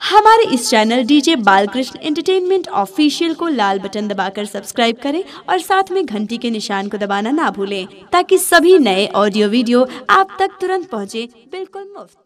हमारे इस channel DJ Balkrishna entertainment official को लाल बटन दबाकर सब्सक्राइब करें और साथ में घंटी के निशान को दबाना ना भूलें ताकि सभी नए ऑडियो वीडियो आप तक तुरंत पहुंचे, बिल्कुल मुफ्त।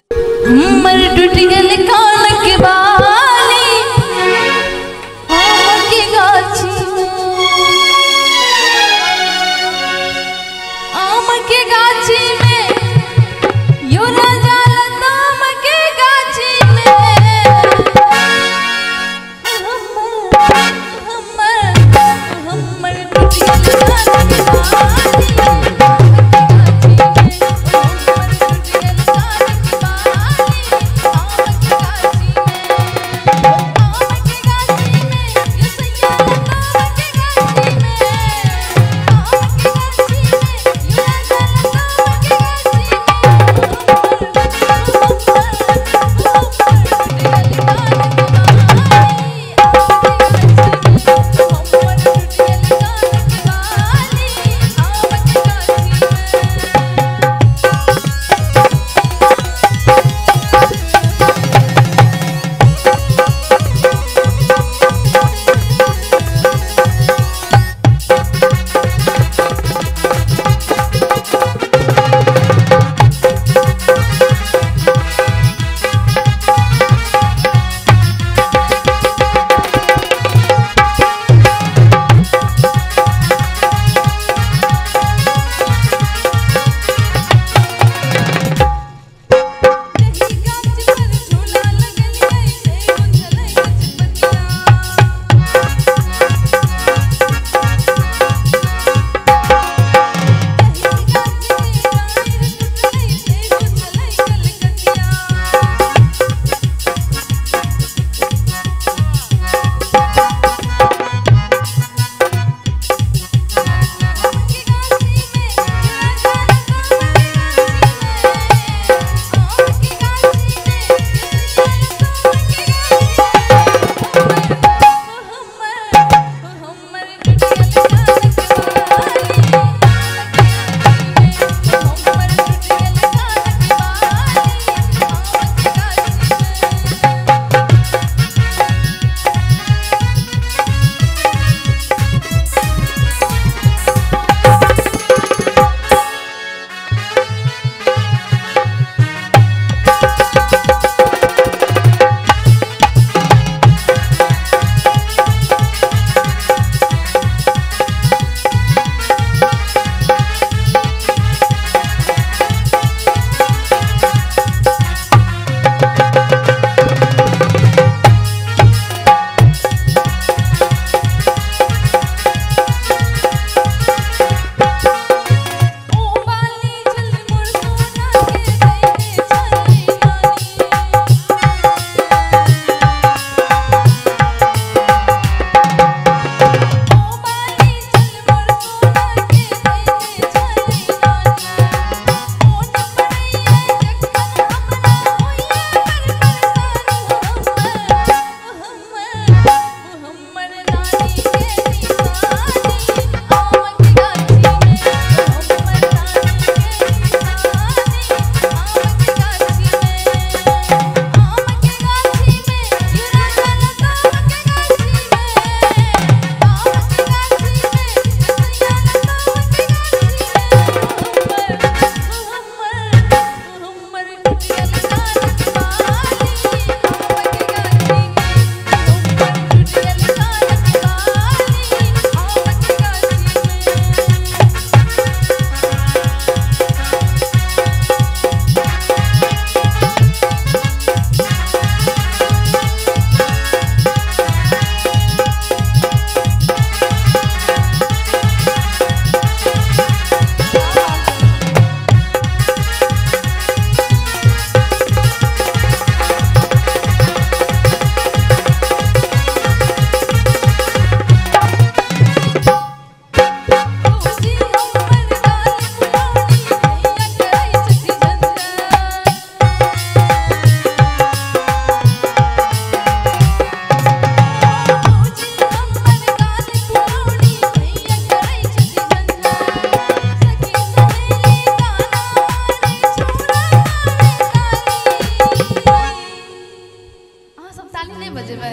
अहाँ सब ताली नहीं बजेबै।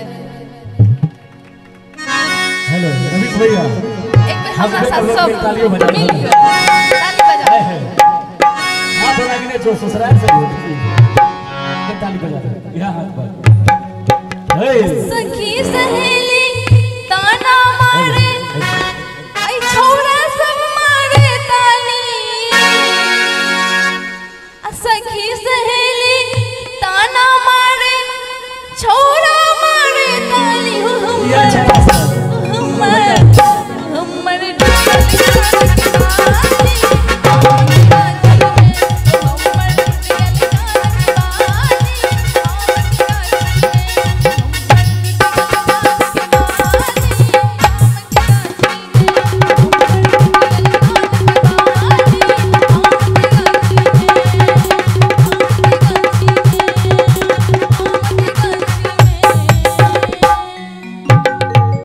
हेलो रमेश भैया एक बेर हमरा साथ सब तालियों बजा ताली बजाओ। हाथ लगने जो ससुराल से ताली बजा यहां हाथ पर सखी सहे